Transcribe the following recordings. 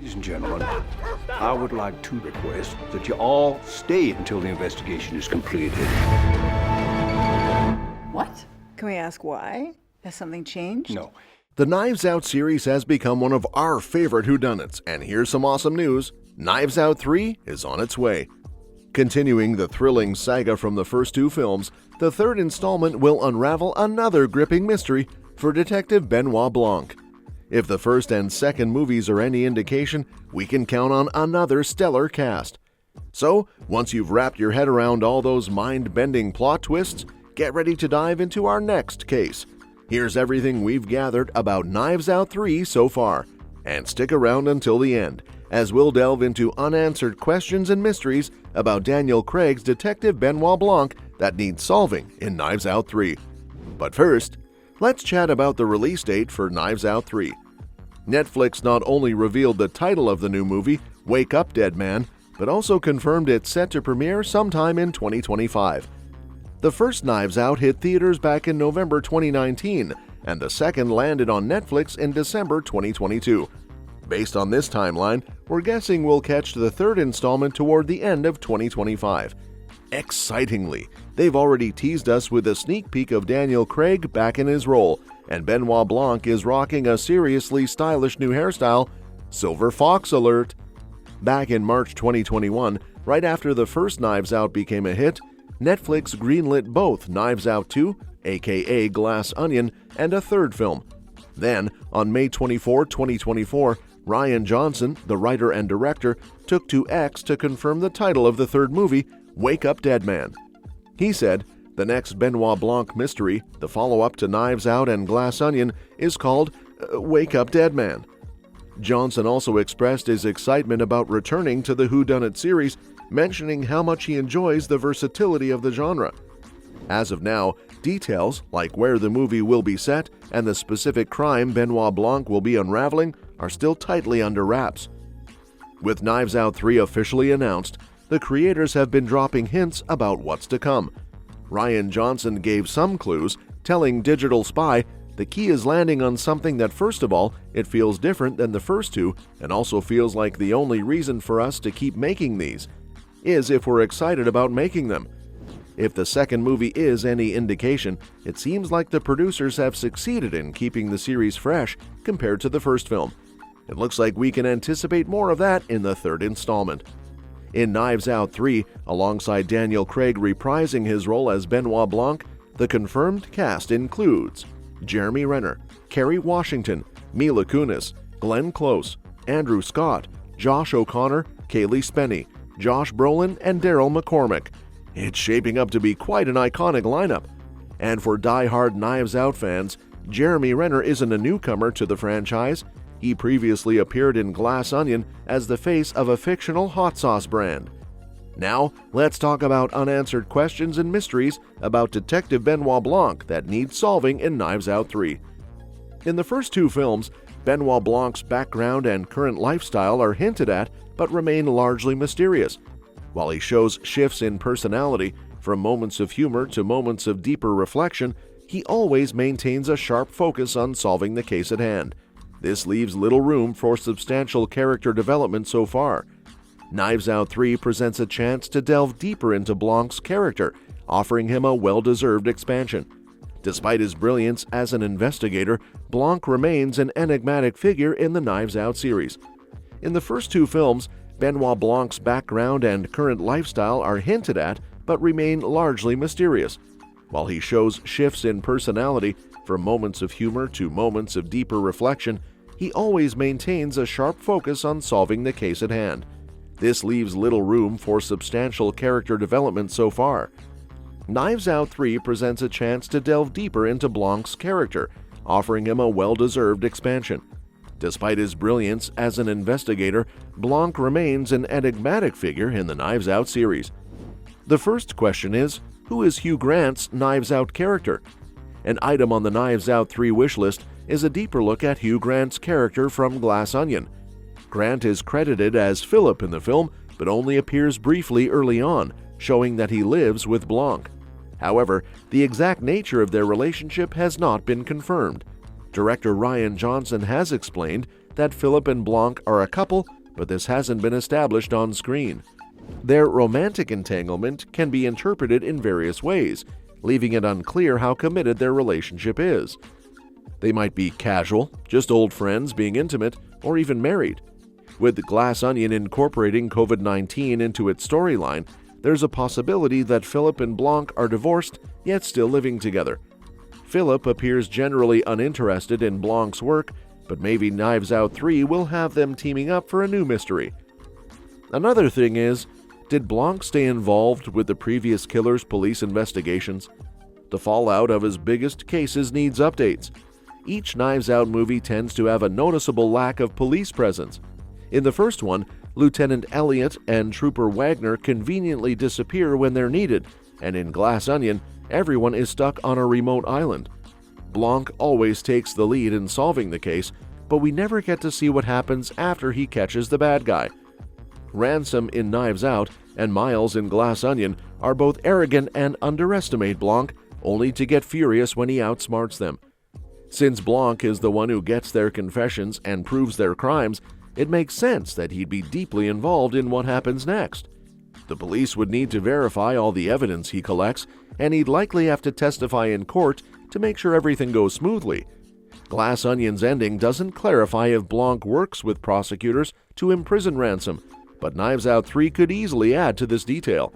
Ladies and gentlemen, I would like to request that you all stay until the investigation is completed. What? Can we ask why? Has something changed? No. The Knives Out series has become one of our favorite whodunits, and here's some awesome news. Knives Out 3 is on its way. Continuing the thrilling saga from the first two films, the third installment will unravel another gripping mystery for Detective Benoit Blanc. If the first and second movies are any indication, we can count on another stellar cast. So, once you've wrapped your head around all those mind-bending plot twists, get ready to dive into our next case. Here's everything we've gathered about Knives Out 3 so far, and stick around until the end, as we'll delve into unanswered questions and mysteries about Daniel Craig's Detective Benoit Blanc that need solving in Knives Out 3. But first, let's chat about the release date for Knives Out 3. Netflix not only revealed the title of the new movie, Wake Up Dead Man, but also confirmed it's set to premiere sometime in 2025. The first Knives Out hit theaters back in November 2019, and the second landed on Netflix in December 2022. Based on this timeline, we're guessing we'll catch the third installment toward the end of 2025. Excitingly, they've already teased us with a sneak peek of Daniel Craig back in his role, and Benoit Blanc is rocking a seriously stylish new hairstyle. Silver Fox alert! Back in March 2021, right after the first Knives Out became a hit, Netflix greenlit both Knives Out 2, aka Glass Onion, and a third film. Then, on May 24, 2024, Rian Johnson, the writer and director, took to X to confirm the title of the third movie, Wake Up Dead Man. He said, the next Benoit Blanc mystery, the follow-up to Knives Out and Glass Onion, is called Wake Up Dead Man. Johnson also expressed his excitement about returning to the whodunit series, mentioning how much he enjoys the versatility of the genre. As of now, details like where the movie will be set and the specific crime Benoit Blanc will be unraveling are still tightly under wraps. With Knives Out 3 officially announced, the creators have been dropping hints about what's to come. Rian Johnson gave some clues, telling Digital Spy the key is landing on something that, first of all, it feels different than the first two, and also feels like the only reason for us to keep making these is if we're excited about making them. If the second movie is any indication, it seems like the producers have succeeded in keeping the series fresh compared to the first film. It looks like we can anticipate more of that in the third installment. In Knives Out 3, alongside Daniel Craig reprising his role as Benoit Blanc, the confirmed cast includes Jeremy Renner, Kerry Washington, Mila Kunis, Glenn Close, Andrew Scott, Josh O'Connor, Cailee Spaeny, Josh Brolin, and Daryl McCormack. It's shaping up to be quite an iconic lineup. And for die-hard Knives Out fans, Jeremy Renner isn't a newcomer to the franchise. He previously appeared in Glass Onion as the face of a fictional hot sauce brand. Now, let's talk about unanswered questions and mysteries about Detective Benoit Blanc that need solving in Knives Out 3. In the first two films, Benoit Blanc's background and current lifestyle are hinted at but remain largely mysterious. While he shows shifts in personality, from moments of humor to moments of deeper reflection, he always maintains a sharp focus on solving the case at hand. This leaves little room for substantial character development so far. Knives Out 3 presents a chance to delve deeper into Blanc's character, offering him a well-deserved expansion. Despite his brilliance as an investigator, Blanc remains an enigmatic figure in the Knives Out series. In the first two films, Benoit Blanc's background and current lifestyle are hinted at but remain largely mysterious. While he shows shifts in personality, from moments of humor to moments of deeper reflection, he always maintains a sharp focus on solving the case at hand. This leaves little room for substantial character development so far. Knives Out 3 presents a chance to delve deeper into Blanc's character, offering him a well-deserved expansion. Despite his brilliance as an investigator, Blanc remains an enigmatic figure in the Knives Out series. The first question is, who is Hugh Grant's Knives Out character? An item on the Knives Out 3 wishlist is a deeper look at Hugh Grant's character from Glass Onion. Grant is credited as Philip in the film, but only appears briefly early on, showing that he lives with Blanc. However, the exact nature of their relationship has not been confirmed. Director Rian Johnson has explained that Philip and Blanc are a couple, but this hasn't been established on screen. Their romantic entanglement can be interpreted in various ways, leaving it unclear how committed their relationship is. They might be casual, just old friends being intimate, or even married. With Glass Onion incorporating COVID-19 into its storyline, there's a possibility that Philip and Blanc are divorced, yet still living together. Philip appears generally uninterested in Blanc's work, but maybe Knives Out 3 will have them teaming up for a new mystery. Another thing is, did Blanc stay involved with the previous killer's police investigations? The fallout of his biggest cases needs updates. Each Knives Out movie tends to have a noticeable lack of police presence. In the first one, Lieutenant Elliot and Trooper Wagner conveniently disappear when they're needed, and in Glass Onion, everyone is stuck on a remote island. Blanc always takes the lead in solving the case, but we never get to see what happens after he catches the bad guy. Ransom in Knives Out and Miles in Glass Onion are both arrogant and underestimate Blanc, only to get furious when he outsmarts them. Since Blanc is the one who gets their confessions and proves their crimes, it makes sense that he'd be deeply involved in what happens next. The police would need to verify all the evidence he collects, and he'd likely have to testify in court to make sure everything goes smoothly. Glass Onion's ending doesn't clarify if Blanc works with prosecutors to imprison Ransom, but Knives Out 3 could easily add to this detail.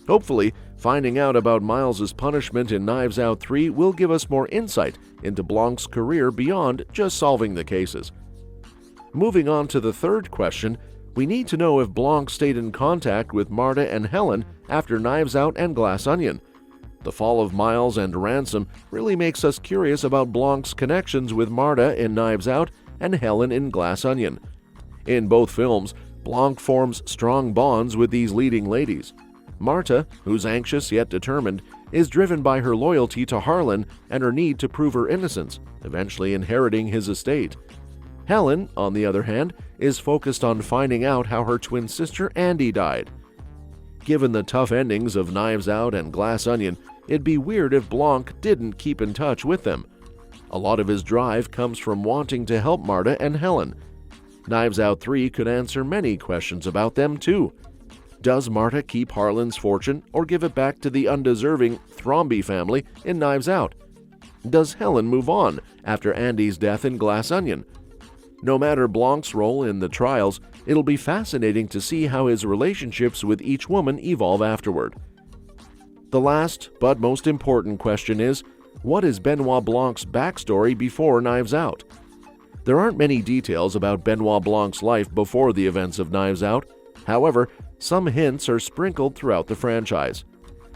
Hopefully, finding out about Miles's punishment in Knives Out 3 will give us more insight into Blanc's career beyond just solving the cases. Moving on to the third question, we need to know if Blanc stayed in contact with Marta and Helen after Knives Out and Glass Onion. The fall of Miles and Ransom really makes us curious about Blanc's connections with Marta in Knives Out and Helen in Glass Onion. In both films, Blanc forms strong bonds with these leading ladies. Marta, who's anxious yet determined, is driven by her loyalty to Harlan and her need to prove her innocence, eventually inheriting his estate. Helen, on the other hand, is focused on finding out how her twin sister Andy died. Given the tough endings of Knives Out and Glass Onion, it'd be weird if Blanc didn't keep in touch with them. A lot of his drive comes from wanting to help Marta and Helen. Knives Out 3 could answer many questions about them too. Does Marta keep Harlan's fortune or give it back to the undeserving Thrombey family in Knives Out? Does Helen move on after Andy's death in Glass Onion? No matter Blanc's role in the trials, it'll be fascinating to see how his relationships with each woman evolve afterward. The last but most important question is, what is Benoit Blanc's backstory before Knives Out? There aren't many details about Benoit Blanc's life before the events of Knives Out. However, some hints are sprinkled throughout the franchise.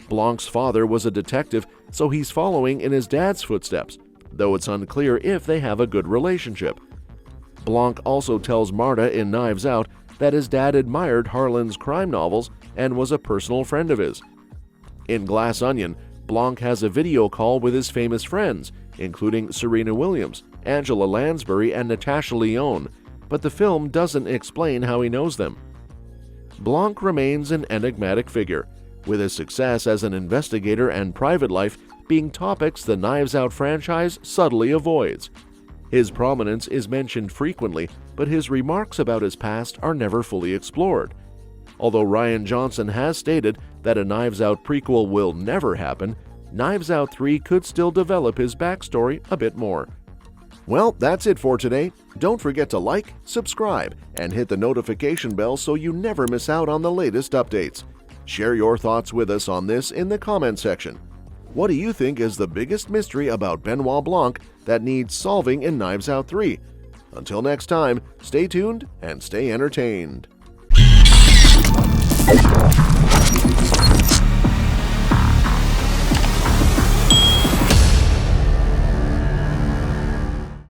Blanc's father was a detective, so he's following in his dad's footsteps, though it's unclear if they have a good relationship. Blanc also tells Marta in Knives Out that his dad admired Harlan's crime novels and was a personal friend of his. In Glass Onion, Blanc has a video call with his famous friends, including Serena Williams, Angela Lansbury, and Natasha Lyonne, but the film doesn't explain how he knows them. Blanc remains an enigmatic figure, with his success as an investigator and private life being topics the Knives Out franchise subtly avoids. His prominence is mentioned frequently, but his remarks about his past are never fully explored. Although Rian Johnson has stated that a Knives Out prequel will never happen, Knives Out 3 could still develop his backstory a bit more. Well, that's it for today. Don't forget to like, subscribe, and hit the notification bell so you never miss out on the latest updates. Share your thoughts with us on this in the comment section. What do you think is the biggest mystery about Benoit Blanc that needs solving in Knives Out 3? Until next time, stay tuned and stay entertained.